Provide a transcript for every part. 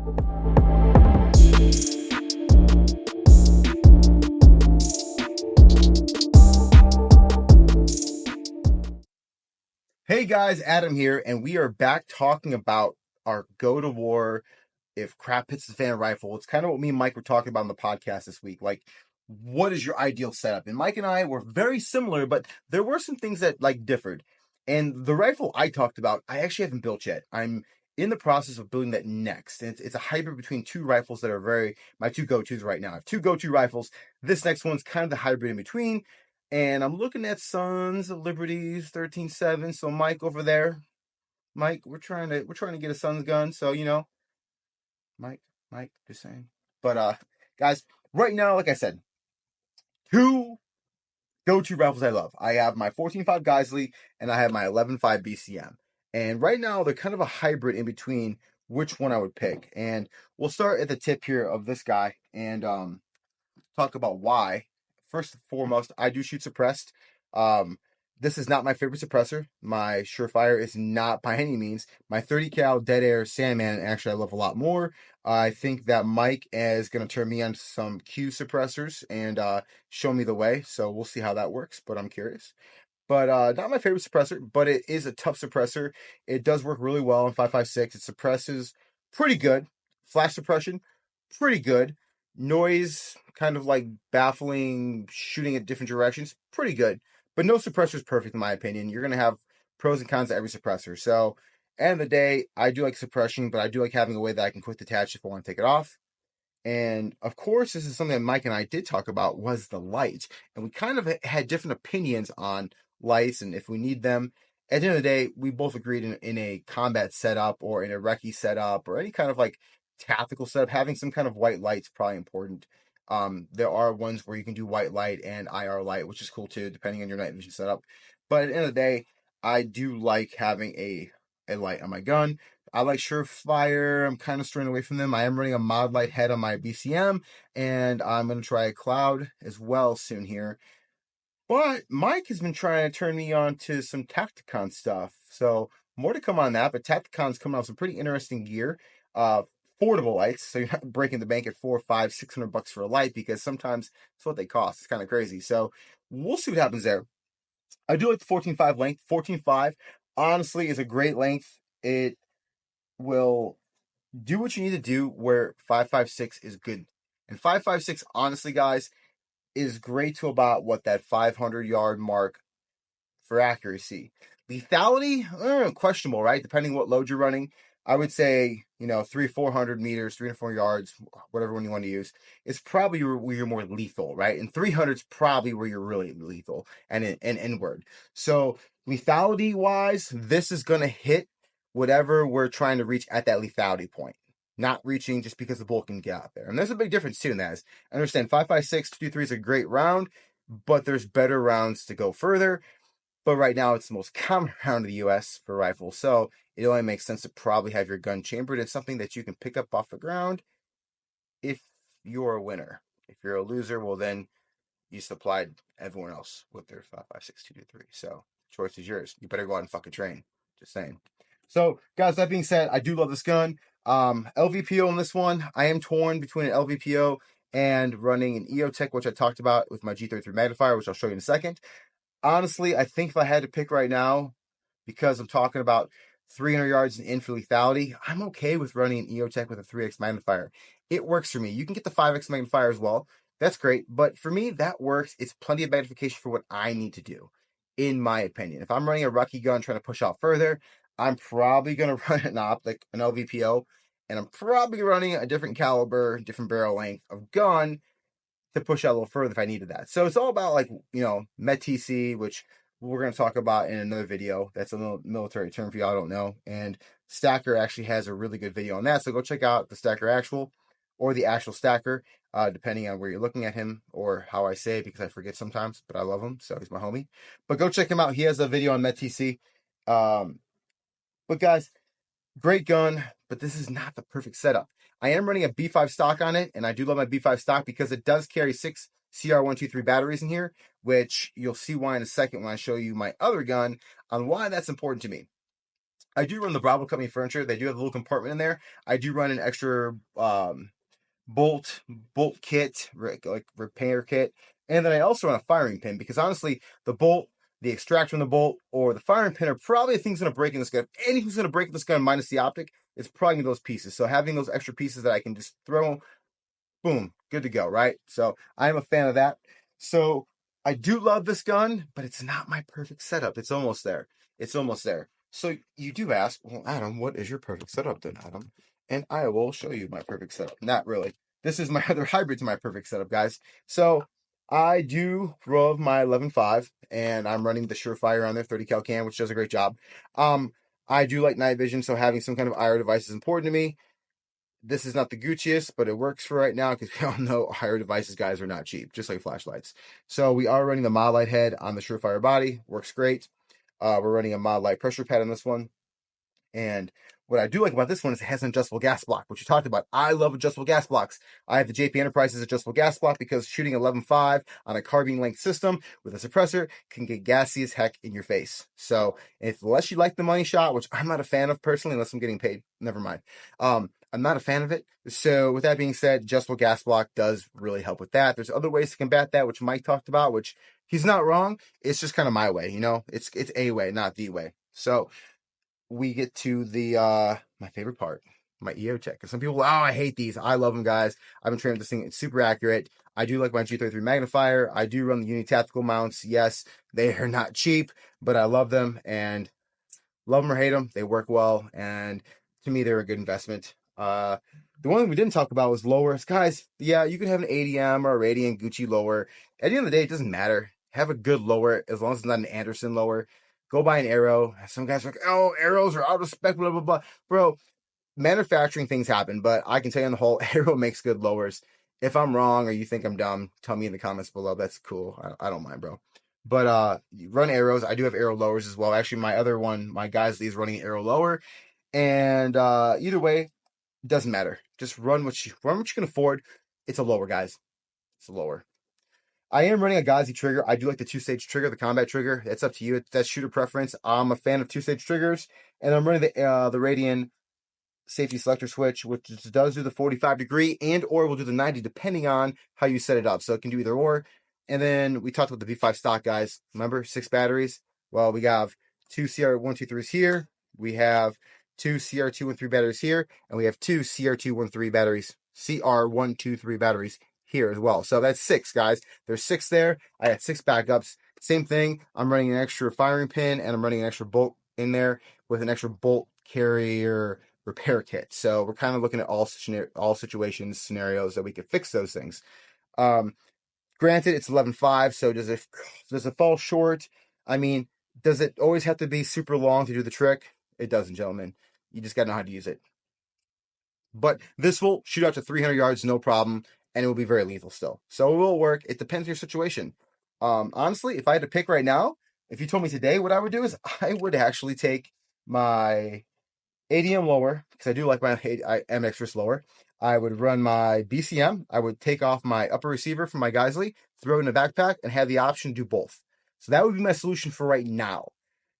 Hey guys, Adam here, and we are back talking about our go to war if crap hits the fan rifle. It's kind of what me and Mike were talking about on the podcast this week. Like, what is your ideal setup? And Mike and I were very similar, but there were some things that differed. And the rifle I talked about, I actually haven't built yet. I'm in the process of building that next. And it's a hybrid between two rifles that are my two go-tos right now. I have two go-to rifles. This next one's kind of the hybrid in between. And I'm looking at Sons of Liberties 13.7. So Mike over there, Mike, we're trying to get a Sons gun. So Mike, just saying. But guys, right now, like I said, two go-to rifles I love. I have my 14.5 Geisley and I have my 11.5 BCM. And right now they're kind of a hybrid in between which one I would pick. And we'll start at the tip here of this guy and talk about why. First and foremost, I do shoot suppressed. This is not my favorite suppressor. My Surefire is not by any means. My 30 cal Dead Air Sandman, actually, I love a lot more. I think that Mike is going to turn me on to some Q suppressors and show me the way. So we'll see how that works, but I'm curious. But not my favorite suppressor, but it is a tough suppressor. It does work really well in 5.56. It suppresses pretty good. Flash suppression, pretty good. Noise, kind of like baffling, shooting at different directions, pretty good. But no suppressor is perfect in my opinion. You're going to have pros and cons to every suppressor. So, end of the day, I do like suppression, but I do like having a way that I can quick detach if I want to take it off. And of course, this is something that Mike and I did talk about was the light. And we kind of had different opinions on lights and if we need them. At the end of the day, we both agreed in a combat setup or in a recce setup or any kind of like tactical setup, having some kind of white light's probably important. There are ones where you can do white light and IR light, which is cool too, depending on your night vision setup. But at the end of the day, I do like having a light on my gun. I like Surefire. I'm kind of straying away from them. I am running a mod light head on my BCM, and I'm going to try a Cloud as well soon here. But Mike has been trying to turn me on to some Tacticon stuff. So more to come on that, but Tacticon's coming out with some pretty interesting gear. Affordable lights, so you're not breaking the bank at $400, $500, $600 for a light because sometimes that's what they cost. It's kind of crazy. So we'll see what happens there. I do like the 14.5 length. 14.5 honestly is a great length. It will do what you need to do where 5.56 is good. And 5.56, honestly, guys, is great to about what that 500-yard mark for accuracy. Lethality, questionable, right? Depending what load you're running. I would say, 400 meters, 3 to 4 yards, whatever one you want to use, is probably where you're more lethal, right? And 300 is probably where you're really lethal and inward. So lethality wise, this is going to hit whatever we're trying to reach at that lethality point. Not reaching just because the bullet can get out there. And there's a big difference too in that. I understand 5.56, 223 is a great round, but there's better rounds to go further. But right now, it's the most common round in the U.S. for rifles, so it only makes sense to probably have your gun chambered in something that you can pick up off the ground if you're a winner. If you're a loser, well, then you supplied everyone else with their 5.56, 223. So, choice is yours. You better go out and fucking train. Just saying. So, guys, that being said, I do love this gun. LVPO on this one, I am torn between an LVPO and running an EOTech, which I talked about with my G33 magnifier, which I'll show you in a second. Honestly, I think if I had to pick right now, because I'm talking about 300 yards and in for lethality, I'm okay with running an EOTech with a 3x magnifier. It works for me. You can get the 5x magnifier as well. That's great. But for me, that works. It's plenty of magnification for what I need to do, in my opinion. If I'm running a rucky gun trying to push out further, I'm probably going to run an optic, an LVPO, and I'm probably running a different caliber, different barrel length of gun to push out a little further if I needed that. So it's all about METTC, which we're going to talk about in another video. That's a little military term for y'all don't know. And Stacker actually has a really good video on that. So go check out the Stacker Actual or the Actual Stacker, depending on where you're looking at him or how I say it, because I forget sometimes, but I love him. So he's my homie. But go check him out. He has a video on METTC. But guys, great gun, but this is not the perfect setup. I am running a B5 stock on it, and I do love my B5 stock because it does carry 6 CR123 batteries in here, which you'll see why in a second when I show you my other gun on why that's important to me. I do run the Bravo Company furniture. They do have a little compartment in there. I do run an extra bolt kit, like repair kit, and then I also run a firing pin because honestly, the bolt, the extractor from the bolt, or the firing pin are probably the things going to break in this gun. If anything's going to break in this gun minus the optic, it's probably those pieces. So having those extra pieces that I can just throw, boom, good to go, right? So I am a fan of that. So I do love this gun, but it's not my perfect setup. It's almost there. It's almost there. So you do ask, well, Adam, what is your perfect setup then, Adam? And I will show you my perfect setup. Not really. This is my other hybrid to my perfect setup, guys. So I do love my 11.5, and I'm running the Surefire on there, 30 cal can, which does a great job. I do like night vision, so having some kind of IR device is important to me. This is not the Gucciest, but it works for right now because we all know IR devices, guys, are not cheap, just like flashlights. So we are running the Mod Light head on the Surefire body. Works great. We're running a Mod Light pressure pad on this one. And what I do like about this one is it has an adjustable gas block, which you talked about. I love adjustable gas blocks. I have the JP Enterprises adjustable gas block because shooting 11.5 on a carbine length system with a suppressor can get gassy as heck in your face. So unless you like the money shot, which I'm not a fan of personally, unless I'm getting paid, never mind. I'm not a fan of it. So with that being said, adjustable gas block does really help with that. There's other ways to combat that, which Mike talked about, which he's not wrong. It's just kind of my way, you know. It's a way, not the way. So we get to the my favorite part, my EO check. Because some people, I hate these. I love them, guys. I've been training with this thing. It's super accurate. I do like my G33 magnifier. I do run the Uni Tactical mounts. Yes, they are not cheap, but I love them, and love them or hate them, they work well, and to me, they're a good investment. The one thing we didn't talk about was lowers. Guys, yeah, you could have an ADM or a Radiant Gucci lower. At the end of the day, it doesn't matter. Have a good lower as long as it's not an Anderson lower. Go buy an arrow. Some guys are like, oh, arrows are out of spec, blah, blah, blah. Bro, manufacturing things happen, but I can tell you on the whole, arrow makes good lowers. If I'm wrong or you think I'm dumb, tell me in the comments below. That's cool. I don't mind, bro. But run arrows. I do have arrow lowers as well. Actually, my other one, my Geisley is running an arrow lower. And either way, doesn't matter. Just run what you can afford. It's a lower, guys. It's a lower. I am running a Gauzy trigger. I do like the two-stage trigger, the combat trigger. It's up to you. That's shooter preference. I'm a fan of two-stage triggers, and I'm running the Radian safety selector switch, which does do the 45 degree and or will do the 90 depending on how you set it up. So it can do either or. And then we talked about the V5 stock, guys. Remember, 6 batteries? Well, we have 2 CR123s here. We have 2 CR213 batteries here. And we have 2 CR213 batteries, CR123 batteries here as well. So that's 6, guys. There's 6 there. I had 6 backups. Same thing. I'm running an extra firing pin and I'm running an extra bolt in there with an extra bolt carrier repair kit. So we're kind of looking at all situations, scenarios that we could fix those things. Granted, it's 11.5, so does it fall short? I mean, does it always have to be super long to do the trick? It doesn't, gentlemen. You just got to know how to use it. But this will shoot out to 300 yards, no problem, and it will be very lethal still. So it will work. It depends on your situation. Honestly, if I had to pick right now, if you told me today, what I would do is I would actually take my ADM lower, because I do like my MX wrist lower. I would run my BCM. I would take off my upper receiver from my Geisley, throw it in a backpack, and have the option to do both. So that would be my solution for right now.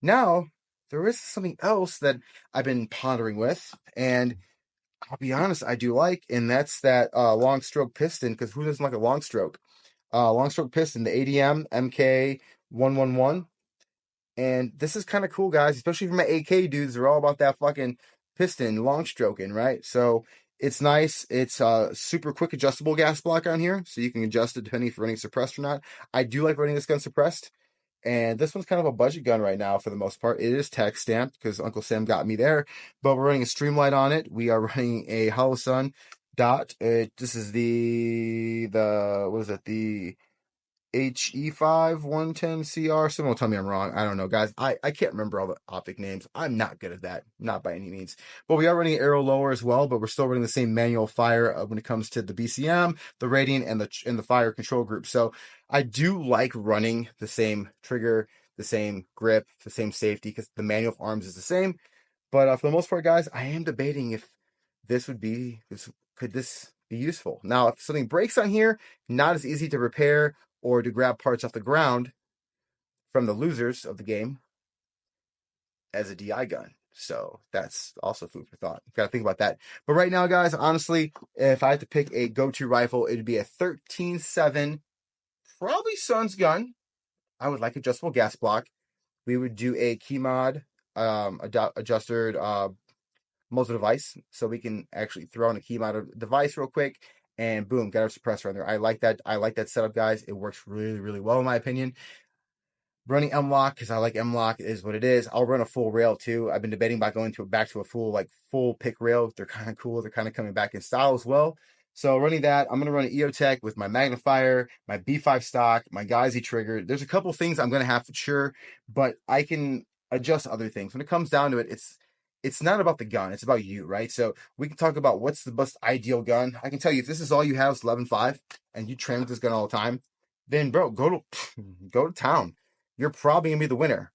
Now, there is something else that I've been pondering with, and I'll be honest, I do like, and that's that long stroke piston, because who doesn't like a long stroke? Long stroke piston, the ADM MK111. And this is kind of cool, guys, especially for my AK dudes. They're all about that fucking piston long stroking, right? So it's nice. It's a super quick adjustable gas block on here, so you can adjust it depending if you're running suppressed or not. I do like running this gun suppressed, and this one's kind of a budget gun right now for the most part. It is tax stamped because Uncle Sam got me there, but we're running a Streamlight on it. We are running a Holosun dot. This is the what is it? The HE5 110CR. Someone will tell me I'm wrong. I don't know, guys. I can't remember all the optic names. I'm not good at that. Not by any means. But we are running an arrow lower as well, but we're still running the same manual fire when it comes to the BCM, the Radiant, and the fire control group. So I do like running the same trigger, the same grip, the same safety, because the manual of arms is the same. But for the most part, guys, I am debating if could this be useful. Now, if something breaks on here, not as easy to repair or to grab parts off the ground from the losers of the game as a DI gun. So that's also food for thought. Got to think about that. But right now, guys, honestly, if I had to pick a go-to rifle, it'd be a 13.7, probably Sun's gun. I would like adjustable gas block. We would do a key mod, adjusted muzzle device, so we can actually throw on a key mod device real quick, and boom, got our suppressor on there. I like that. I like that setup, guys. It works really, really well in my opinion. Running M-Lock, because I like M-Lock, is what it is. I'll run a full rail too. I've been debating about going back to a full pick rail. They're kind of cool. They're kind of coming back in style as well. So running that, I'm going to run an EOTech with my magnifier, my B5 stock, my Geissele trigger. There's a couple things I'm going to have for sure, but I can adjust other things. When it comes down to it, it's not about the gun. It's about you, right? So we can talk about what's the best ideal gun. I can tell you, if this is all you have is 11.5 and you train with this gun all the time, then bro, go to town. You're probably going to be the winner.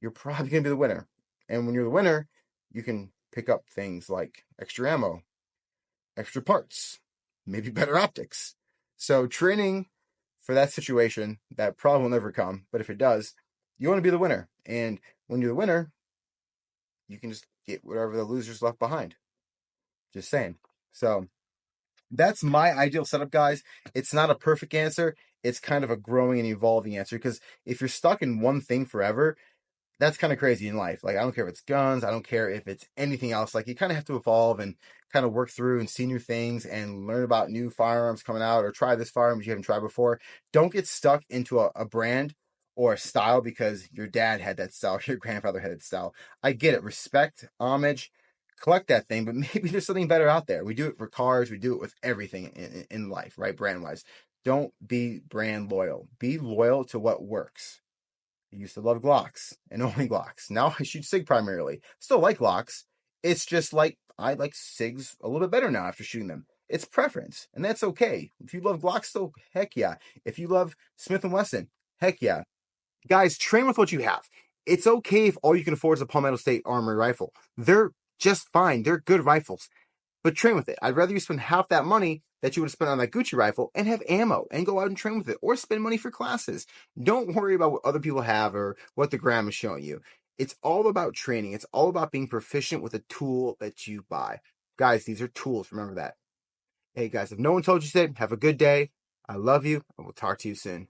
You're probably going to be the winner. And when you're the winner, you can pick up things like extra ammo, extra parts, maybe better optics. So training for that situation, that probably will never come. But if it does, you want to be the winner. And when you're the winner, you can just get whatever the loser's left behind. Just saying. So that's my ideal setup, guys. It's not a perfect answer. It's kind of a growing and evolving answer, because if you're stuck in one thing forever, that's kind of crazy in life. Like, I don't care if it's guns, I don't care if it's anything else. Like, you kind of have to evolve and kind of work through and see new things and learn about new firearms coming out, or try this firearm you haven't tried before. Don't get stuck into a brand or a style because your dad had that style, your grandfather had that style. I get it. Respect, homage, collect that thing, but maybe there's something better out there. We do it for cars. We do it with everything in life, right? Brand wise. Don't be brand loyal. Be loyal to what works. I used to love Glocks and only Glocks. Now I shoot SIG primarily. Still like Glocks. It's just like I like SIGs a little bit better now after shooting them. It's preference, and that's okay. If you love Glocks still, heck yeah. If you love Smith & Wesson, heck yeah. Guys, train with what you have. It's okay if all you can afford is a Palmetto State Armory rifle. They're just fine. They're good rifles. But train with it. I'd rather you spend half that money that you would have spent on that Gucci rifle and have ammo and go out and train with it, or spend money for classes. Don't worry about what other people have or what the gram is showing you. It's all about training. It's all about being proficient with a tool that you buy. Guys, these are tools. Remember that. Hey, guys, if no one told you so, have a good day. I love you, and we'll talk to you soon.